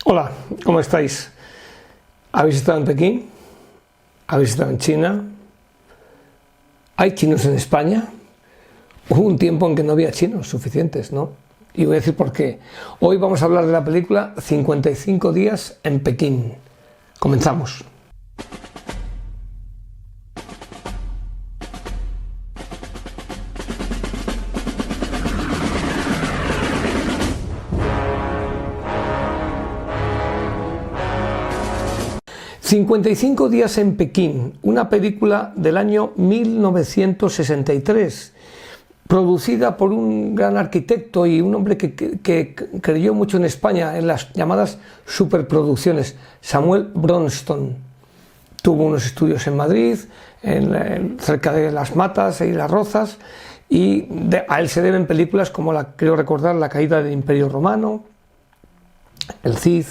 Hola, ¿cómo estáis? ¿Habéis estado en Pekín? ¿Habéis estado en China? ¿Hay chinos en España? Hubo un tiempo en que no había chinos suficientes, ¿no? Y voy a decir por qué. Hoy vamos a hablar de la película 55 días en Pekín. Comenzamos. «55 días en Pekín», una película del año 1963, producida por un gran arquitecto y un hombre que creyó mucho en España, en las llamadas superproducciones, Samuel Bronston. Tuvo unos estudios en Madrid, cerca de Las Matas y Las Rozas, y a él se deben películas como, creo recordar, La caída del Imperio Romano, El Cid,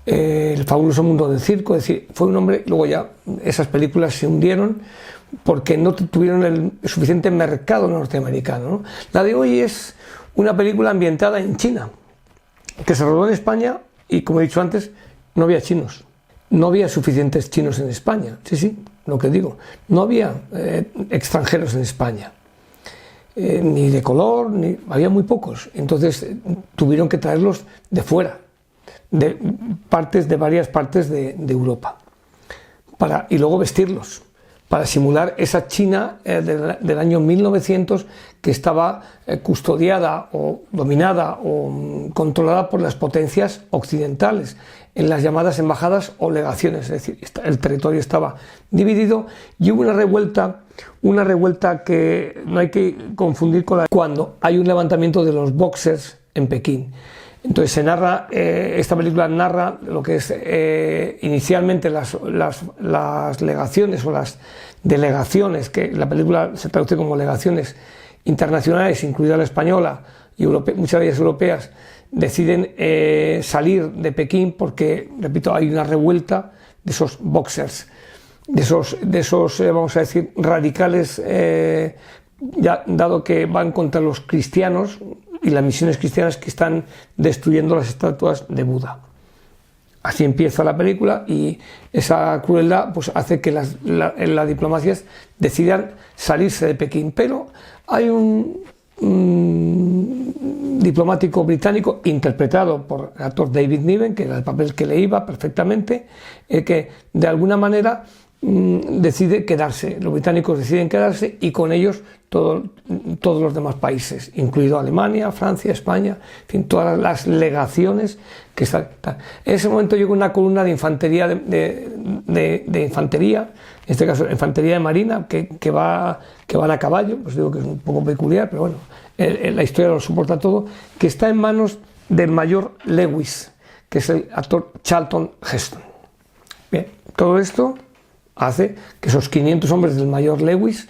El fabuloso mundo del circo. Es decir, fue un hombre. Luego ya esas películas se hundieron porque no tuvieron el suficiente mercado norteamericano, ¿no? La de hoy es una película ambientada en China, que se rodó en España y, como he dicho antes, no había chinos. No había suficientes chinos en España. Sí, lo que digo. No había extranjeros en España. Ni de color, había muy pocos. Entonces tuvieron que traerlos de fuera, de varias partes de Europa, y luego vestirlos para simular esa China del año 1900, que estaba custodiada o dominada o controlada por las potencias occidentales en las llamadas embajadas o legaciones. Es decir, el territorio estaba dividido y hubo una revuelta que no hay que confundir con cuando hay un levantamiento de los Boxers en Pekín. Entonces se narra, esta película narra lo que es inicialmente las legaciones o las delegaciones, que la película se traduce como legaciones internacionales, incluida la española y muchas de ellas europeas, deciden salir de Pekín porque, repito, hay una revuelta de esos boxers, de esos vamos a decir, radicales, ya dado que van contra los cristianos y las misiones cristianas que están destruyendo las estatuas de Buda. Así empieza la película y esa crueldad pues hace que las diplomacias decidan salirse de Pekín. Pero hay un diplomático británico interpretado por el actor David Niven, que era el papel que le iba perfectamente, que de alguna manera decide quedarse. Los británicos deciden quedarse y con ellos todos los demás países, incluido Alemania, Francia, España, en fin, todas las legaciones que están. En ese momento llega una columna de infantería, de infantería, en este caso infantería de marina, que van a caballo. Pues digo que es un poco peculiar, pero bueno, la historia lo soporta todo, que está en manos del mayor Lewis, que es el actor Charlton Heston. Bien, todo esto hace que esos 500 hombres del mayor Lewis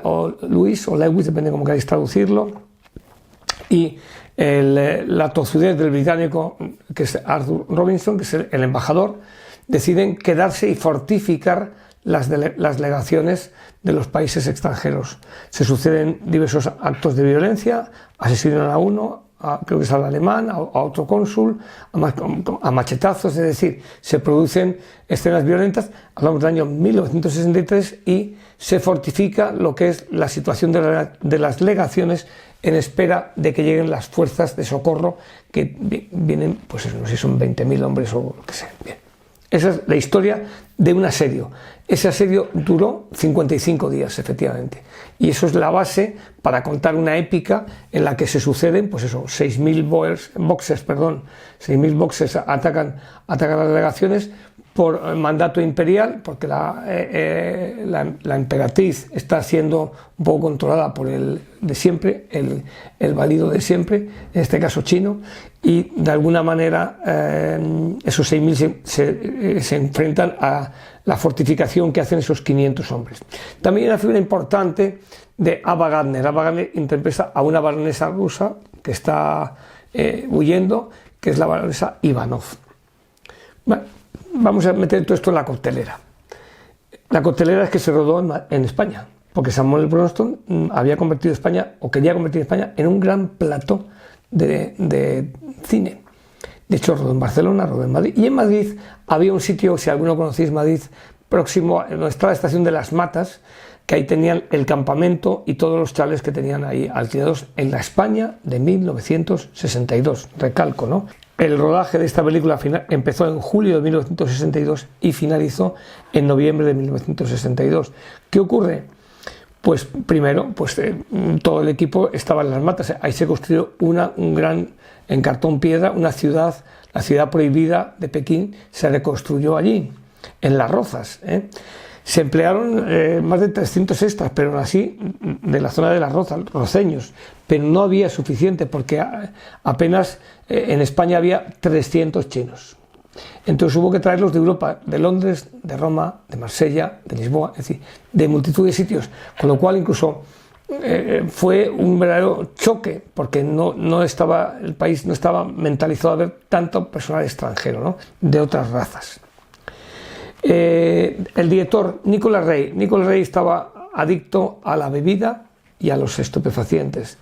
o Lewis, depende de cómo queráis traducirlo, y la tozudez del británico, que es Arthur Robinson, que es el embajador, deciden quedarse y fortificar las legaciones de los países extranjeros. Se suceden diversos actos de violencia, asesinan a uno, creo que es al alemán, a otro cónsul, a machetazos. Es decir, se producen escenas violentas. Hablamos del año 1963 y se fortifica lo que es la situación de las legaciones en espera de que lleguen las fuerzas de socorro, que vienen, pues no sé si son 20.000 hombres o lo que sea. Bien. Esa es la historia de un asedio. Ese asedio duró 55 días, efectivamente. Y eso es la base para contar una épica en la que se suceden, pues eso, 6.000 boxers atacan las delegaciones por mandato imperial, porque la emperatriz está siendo un poco controlada por el de siempre, el válido de siempre, en este caso chino, y de alguna manera esos 6.000 se enfrentan a la fortificación que hacen esos 500 hombres. También hay una figura importante de Ava Gardner. Ava Gardner interpreta a una baronesa rusa que está huyendo, que es la baronesa Ivanov. Bueno, vamos a meter todo esto en la coctelera. La coctelera es que se rodó en España, porque Samuel Bronston había convertido España, o quería convertir España, en un gran plató de cine. De hecho, rodó en Barcelona, rodó en Madrid. Y en Madrid había un sitio, si alguno conocéis Madrid, próximo a donde está la estación de Las Matas, que ahí tenían el campamento y todos los chalets que tenían ahí alquilados en la España de 1962. Recalco, ¿no? El rodaje de esta película empezó en julio de 1962 y finalizó en noviembre de 1962. ¿Qué ocurre? Pues primero, pues todo el equipo estaba en Las Matas. Ahí se construyó un gran, en cartón piedra, una ciudad, la ciudad prohibida de Pekín, se reconstruyó allí, en Las Rozas. Se emplearon más de 300 extras, pero aún así, de la zona de Las Rozas, roceños, pero no había suficiente porque apenas en España había 300 chinos. Entonces hubo que traerlos de Europa, de Londres, de Roma, de Marsella, de Lisboa, es decir, de multitud de sitios, con lo cual incluso fue un verdadero choque, porque el país no estaba mentalizado a ver tanto personal extranjero, ¿no? De otras razas. El director Nicholas Ray estaba adicto a la bebida y a los estupefacientes.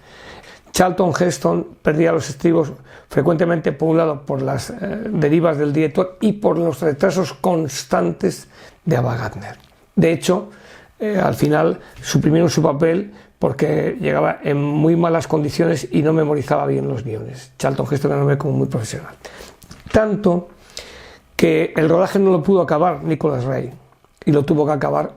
Charlton Heston perdía los estribos frecuentemente, por un lado por las derivas del director y por los retrasos constantes de Ava Gardner. De hecho, al final suprimieron su papel porque llegaba en muy malas condiciones y no memorizaba bien los guiones. Charlton Heston era un hombre como muy profesional. Tanto que el rodaje no lo pudo acabar Nicholas Ray y lo tuvo que acabar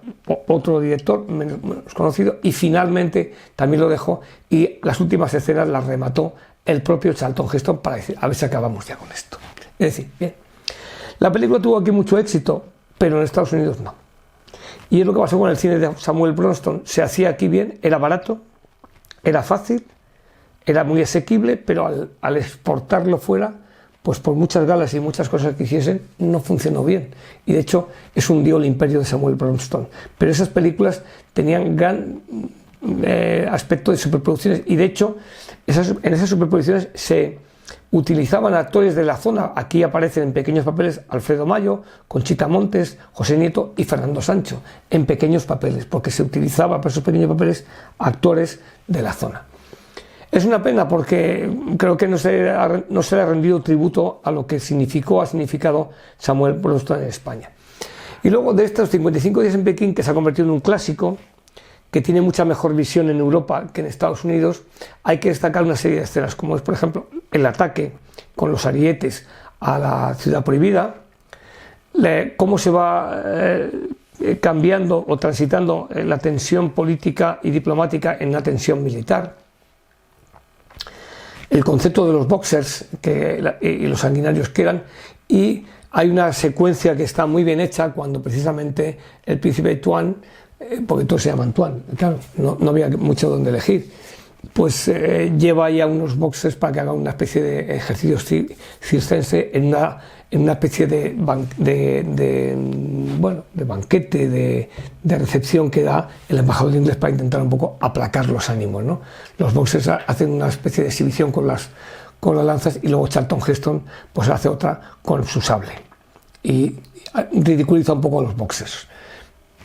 otro director menos conocido, y finalmente también lo dejó, y las últimas escenas las remató el propio Charlton Heston para decir, a ver si acabamos ya con esto. Es decir, bien, la película tuvo aquí mucho éxito, pero en Estados Unidos no. Y es lo que pasó con el cine de Samuel Bronston. Se hacía aquí bien, era barato, era fácil, era muy asequible, pero al exportarlo fuera, pues por muchas galas y muchas cosas que hiciesen, no funcionó bien. Y de hecho, es hundió el imperio de Samuel Bronston. Pero esas películas tenían gran aspecto de superproducciones, y de hecho, en esas superproducciones se utilizaban actores de la zona. Aquí aparecen en pequeños papeles Alfredo Mayo, Conchita Montes, José Nieto y Fernando Sancho, en pequeños papeles, porque se utilizaba para esos pequeños papeles actores de la zona. Es una pena porque creo que no se le ha rendido tributo a lo que ha significado Samuel Bronston en España. Y luego de estos 55 días en Pekín, que se ha convertido en un clásico, que tiene mucha mejor visión en Europa que en Estados Unidos, hay que destacar una serie de escenas, como es, por ejemplo, el ataque con los arietes a la ciudad prohibida, cómo se va cambiando o transitando la tensión política y diplomática en la tensión militar, el concepto de los boxers y los sanguinarios que eran, y hay una secuencia que está muy bien hecha cuando precisamente el príncipe Tuan, porque todos se llaman Tuan, claro, no había mucho donde elegir, pues lleva ya unos boxers para que haga una especie de ejercicio circense en una especie de banquete, de recepción que da el embajador inglés para intentar un poco aplacar los ánimos, ¿no? Los boxers hacen una especie de exhibición con las lanzas, y luego Charlton Heston pues hace otra con su sable y ridiculiza un poco a los boxers.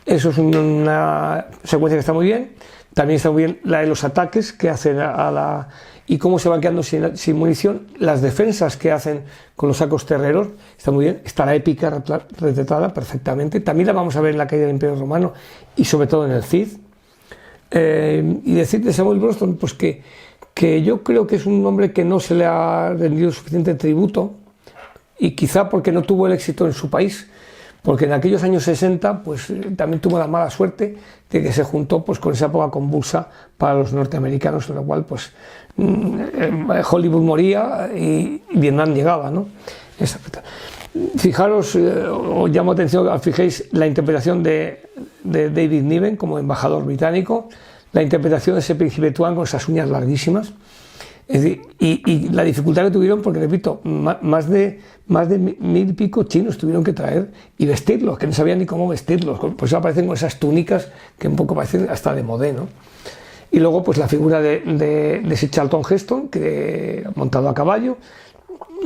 Eso es una secuencia que está muy bien. También está muy bien la de los ataques que hacen y cómo se van quedando sin munición, las defensas que hacen con los sacos terreros, está muy bien. Está la épica retratada perfectamente. También la vamos a ver en la caída del Imperio Romano y sobre todo en el Cid. Y decir de Samuel Bronston, pues que yo creo que es un hombre que no se le ha rendido suficiente tributo, y quizá porque no tuvo el éxito en su país, porque en aquellos años 60 pues también tuvo la mala suerte de que se juntó pues con esa época convulsa para los norteamericanos, en la cual pues Hollywood moría y Vietnam llegaba, ¿no? Fijaros, os llamo atención, fijéis la interpretación de David Niven como embajador británico, la interpretación de ese príncipe Tuan con esas uñas larguísimas. Es decir, y la dificultad que tuvieron, porque repito, más de 1000 y pico chinos tuvieron que traer y vestirlos, que no sabían ni cómo vestirlos, por eso aparecen con esas túnicas que un poco parecen hasta de modé, ¿no? Y luego pues la figura de ese Charlton Heston, que montado a caballo.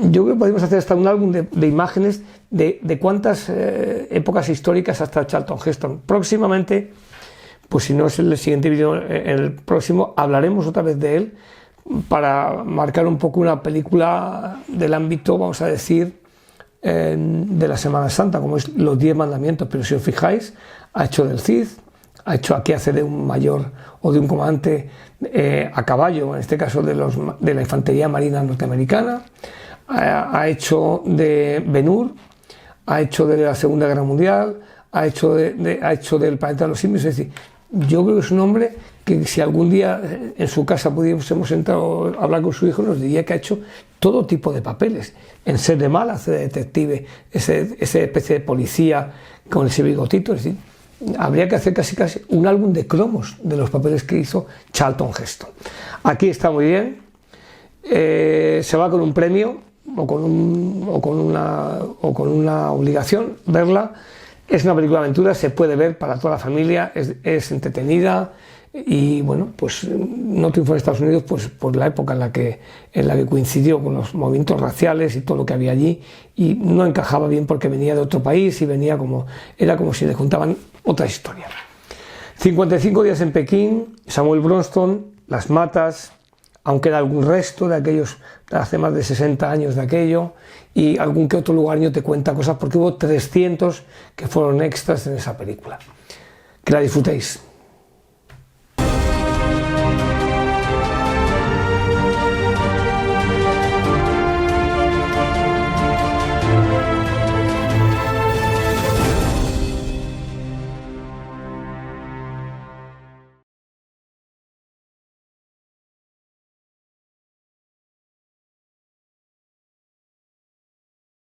Yo creo que podemos hacer hasta un álbum de imágenes de cuántas épocas históricas ha estado Charlton Heston. Próximamente, pues si no es el siguiente vídeo, en el próximo hablaremos otra vez de él, para marcar un poco una película del ámbito, vamos a decir, de la Semana Santa, como es Los 10 Mandamientos. Pero si os fijáis, ha hecho del Cid, aquí hace de un mayor o de un comandante a caballo, en este caso de la Infantería Marina Norteamericana, ha hecho de Ben-Hur, ha hecho de la Segunda Guerra Mundial, ha hecho del Planeta de los Simios. Es decir, yo creo que es un hombre que si algún día en su casa pudiésemos entrar o hablar con su hijo, nos diría que ha hecho todo tipo de papeles. En Ser de Mal hace de detective, esa especie de policía con ese bigotito. Es decir, habría que hacer casi un álbum de cromos de los papeles que hizo Charlton Heston. Aquí está muy bien, se va con un premio o con una obligación verla. Es una película de aventura, se puede ver para toda la familia, es entretenida y bueno, pues no triunfó en Estados Unidos pues por la época en la que coincidió con los movimientos raciales y todo lo que había allí, y no encajaba bien porque venía de otro país y era como si le contaban otra historia. 55 días en Pekín, Samuel Bronston, Las Matas, aunque era algún resto de aquellos, hace más de 60 años de aquello, y algún que otro lugarño te cuenta cosas, porque hubo 300 que fueron extras en esa película. Que la disfrutéis.